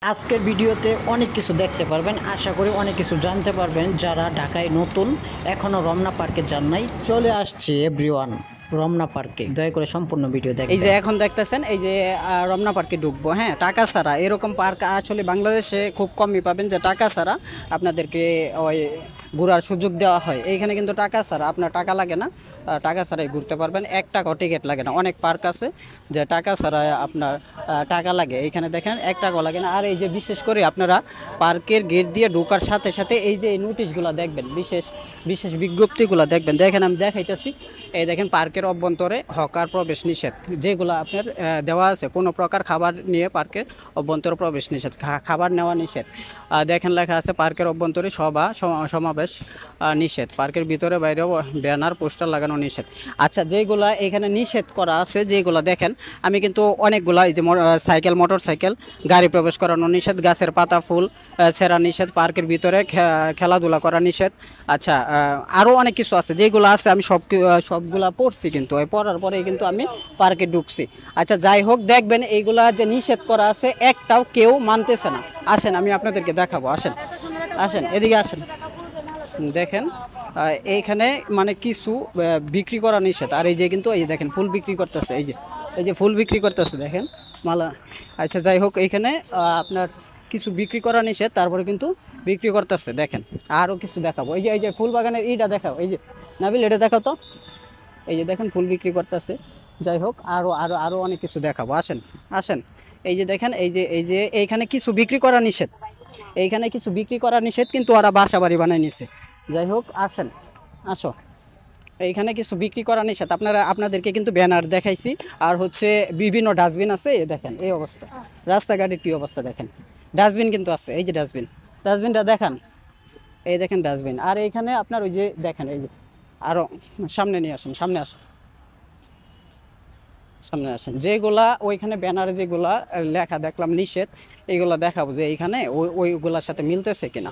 আজকের ভিডিওতে অনেক কিছু দেখতে পারবেন, আশা করি অনেক কিছু জানতে পারবেন। যারা ঢাকায় নতুন, এখনো রমনা পার্কে যান নাই, চলে আসছে এভরিওয়ান রমনা পার্কে। দয়া করে সম্পূর্ণ ভিডিও দেখবেন। এই যে এখন দেখতেছেন, এই যে রমনা পার্কে ঢুকবো। হ্যাঁ, টাকা ছাড়া এরকম পার্ক আসলে বাংলাদেশে খুব কমই পাবেন যে টাকা ছাড়া আপনাদেরকে ওই ঘোরার সুযোগ দেওয়া হয়। এইখানে কিন্তু টাকা ছাড়া, আপনার টাকা লাগে না, টাকা ছাড়াই ঘুরতে পারবেন। 1 টাকাও টিকিট লাগে না। অনেক পার্ক আছে যে টাকা ছাড়া আপনার টাকা লাগে, এইখানে দেখেন 1 টাকাও লাগে না। আর এই যে বিশেষ করে আপনারা পার্কের গেট দিয়ে ঢোকার সাথে সাথে এই যে এই নোটিশগুলো দেখবেন, বিশেষ বিশেষ বিজ্ঞপ্তিগুলো দেখবেন। দেখেন আমি দেখাইতেছি, এই দেখেন পার্কের অভ্যন্তরে হকার প্রবেশ নিষেধ, যেগুলো আপনার দেওয়া আছে। কোনো প্রকার খাবার নিয়ে পার্কের অভ্যন্তরে প্রবেশ নিষেধ, খাবার নেওয়া নিষেধ। দেখেন লেখা আছে পার্কের অভ্যন্তরে সভা সমাবেশ নিষেধ, পার্কের ভিতরে বাইরেও ব্যানার পোস্টার লাগানো নিষেধ। আচ্ছা, যেগুলা এখানে নিষেধ করা আছে, যেগুলো দেখেন, আমি কিন্তু অনেকগুলা, এই যে সাইকেল, মোটর সাইকেল গাড়ি প্রবেশ করানো নিষেধ, গাছের পাতা ফুল ছেঁড়া নিষেধ, পার্কের ভিতরে খেলাধুলা করা নিষেধ। আচ্ছা, আরও অনেক কিছু আছে, যেগুলো আছে আমি সবগুলা পড়ছি, কিন্তু এই পড়ার পরে কিন্তু আমি পার্কে ঢুকছি। আচ্ছা, যাই হোক, দেখবেন এইগুলা যে নিষেধ করা আছে একটাও কেউ মানতেছে না। আসেন, আমি আপনাদেরকে দেখাবো। আসেন আসেন, এদিকে আসেন। দেখেন এইখানে মানে কিছু বিক্রি করা নিষেধ। আর এই যে কিন্তু এই দেখেন ফুল বিক্রি করতেছে, এই যে ফুল বিক্রি করতেছে, দেখেন মালা। আচ্ছা, যাই হোক, এইখানে আপনার কিছু বিক্রি করা নিষেধ, তারপরে কিন্তু বিক্রি করতেছে। দেখেন আরও কিছু দেখাবো। এই যে ফুল বাগানের ইটা দেখাও, এই যে নাবিল, এটা দেখাও তো। এই যে দেখেন ফুল বিক্রি করতেছে। যাই হোক, আরও আরও আরও অনেক কিছু দেখাবো। আসেন আসেন, এই যে দেখেন, এই যে এইখানে কিছু বিক্রি করা নিষেধ, এইখানে কিছু বিক্রি করা নিষেধ, কিন্তু ওরা বাসা বাড়ি বানায় নিছে। যাই হোক, আসেন, আসো। এইখানে কিছু বিক্রি করা নিষেধ। আপনাদেরকে কিন্তু ব্যানার দেখাইছি। আর হচ্ছে বিভিন্ন ডাস্টবিন আছে, দেখেন এই অবস্থা, রাস্তাঘাটের কী অবস্থা দেখেন। ডাস্টবিন কিন্তু আছে, এই যে ডাস্টবিনটা দেখান, এই দেখেন ডাস্টবিন। আর এইখানে আপনার ওই যে দেখেন, এই যে আরও সামনে নিয়ে আসেন, সামনে আসেন, সামনে আসেন। যেগুলা ওইখানে ব্যানারে যেগুলা লেখা দেখলাম নিষেধ, এইগুলা দেখাবো যে এইখানে ওইগুলার সাথে মিলতেছে কিনা।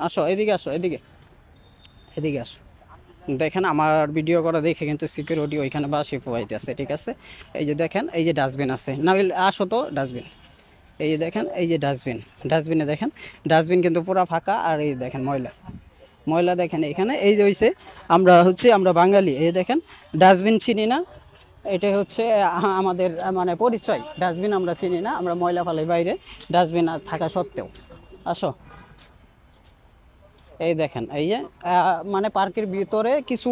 আসো, এদিকে আসো, এদিকে এদিকে আসো। দেখেন আমার ভিডিও করা দেখে কিন্তু সিকিউরিটি ওইখানে বাসি ফুয়াইতেছে, ঠিক আছে। এই যে দেখেন, এই যে ডাস্টবিন আছে, না আসো তো ডাস্টবিন। এই যে দেখেন, এই যে ডাস্টবিনে দেখেন, ডাস্টবিন কিন্তু পুরো ফাঁকা। আর এই দেখেন ময়লা ময়লা, দেখেন এখানে। এই যে হচ্ছে আমরা বাঙালি, এই দেখেন ডাস্টবিন চিনি না। এটাই হচ্ছে আমাদের মানে পরিচয়। ডাস্টবিন আমরা চিনি না, আমরা ময়লা ফালাই বাইরে, ডাস্টবিন থাকা সত্ত্বেও। আসো, এই দেখেন, এই যে মানে পার্কের ভিতরে কিছু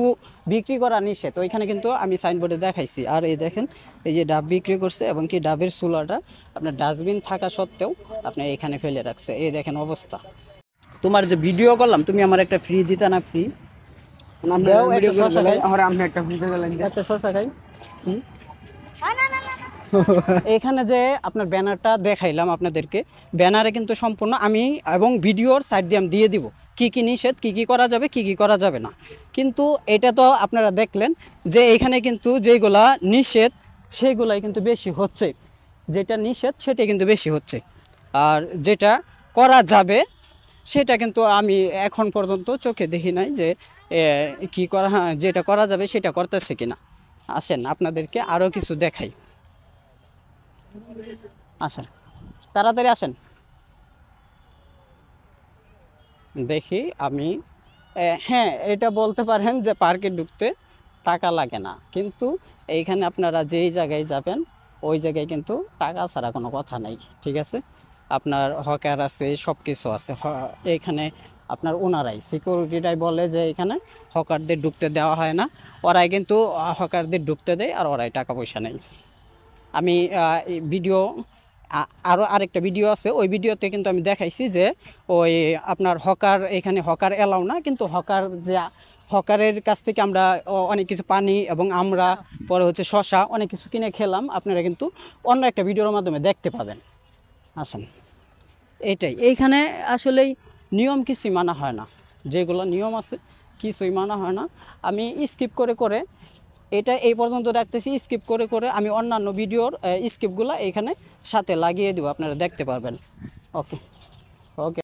বিক্রি করা নিষেধ, ওইখানে কিন্তু আমি সাইনবোর্ডে দেখাইছি। আর এই দেখেন, এই যে ডাব বিক্রি করছে, এবং কি ডাবের চুলাটা আপনার ডাস্টবিন থাকা সত্ত্বেও আপনি এখানে ফেলে রাখছে। এই দেখেন অবস্থা। তোমার যে ভিডিও করলাম, তুমি আমার একটা ফ্রি দিতা না? ফ্রি একটা শসা খাই। এখানে যে আপনার ব্যানারটা দেখাইলাম আপনাদেরকে, ব্যানারে কিন্তু সম্পূর্ণ আমি এবং ভিডিওর সাইড দিয়ে আমি দিয়ে দিব কি কি নিষেধ, কি কি করা যাবে, কি কি করা যাবে না। কিন্তু এটা তো আপনারা দেখলেন যে এখানে কিন্তু যেগুলা নিষেধ সেগুলাই কিন্তু বেশি হচ্ছে, যেটা নিষেধ সেটা কিন্তু বেশি হচ্ছে। আর যেটা করা যাবে সেটা কিন্তু আমি এখন পর্যন্ত চোখে দেখি নাই যে কি করা, যেটা করা যাবে সেটা করতেছে কিনা। আসেন আপনাদেরকে আরও কিছু দেখাই। আসেন, তাড়াতাড়ি আসেন, দেখি আমি। হ্যাঁ, এটা বলতে পারেন যে পার্কে ঢুকতে টাকা লাগে না, কিন্তু এইখানে আপনারা যেই জায়গায় যাবেন ওই জায়গায় কিন্তু টাকা ছাড়া কোনো কথা নাই, ঠিক আছে। আপনার হকার আছে, সব কিছু আছে। এইখানে আপনার ওনারাই সিকিউরিটিটাই বলে যে এখানে হকারদের ঢুকতে দেওয়া হয় না, ওরাই কিন্তু হকারদের ঢুকতে দেয়, আর ওরাই টাকা পয়সা নেয়। আমি ভিডিও আরও আরেকটা ভিডিও আছে, ওই ভিডিওতে কিন্তু আমি দেখাইছি যে ওই আপনার হকার, এখানে হকার এলাও না, কিন্তু হকার যে হকারের কাছ থেকে আমরা অনেক কিছু পানি এবং আমরা পরে হচ্ছে শশা অনেক কিছু কিনে খেলাম, আপনারা কিন্তু অন্য একটা ভিডিওর মাধ্যমে দেখতে পাবেন। আসেন, এইটাই। এইখানে আসলেই নিয়ম কিছুই মানা হয় না, যেগুলো নিয়ম আছে কিছুই মানা হয় না। আমি স্কিপ করে করে এটা এই পর্যন্ত রাখতেছি, স্কিপ করে করে আমি অন্যান্য ভিডিওর স্কিপগুলো এখানে সাথে লাগিয়ে দেবো, আপনারা দেখতে পারবেন। ওকে ওকে।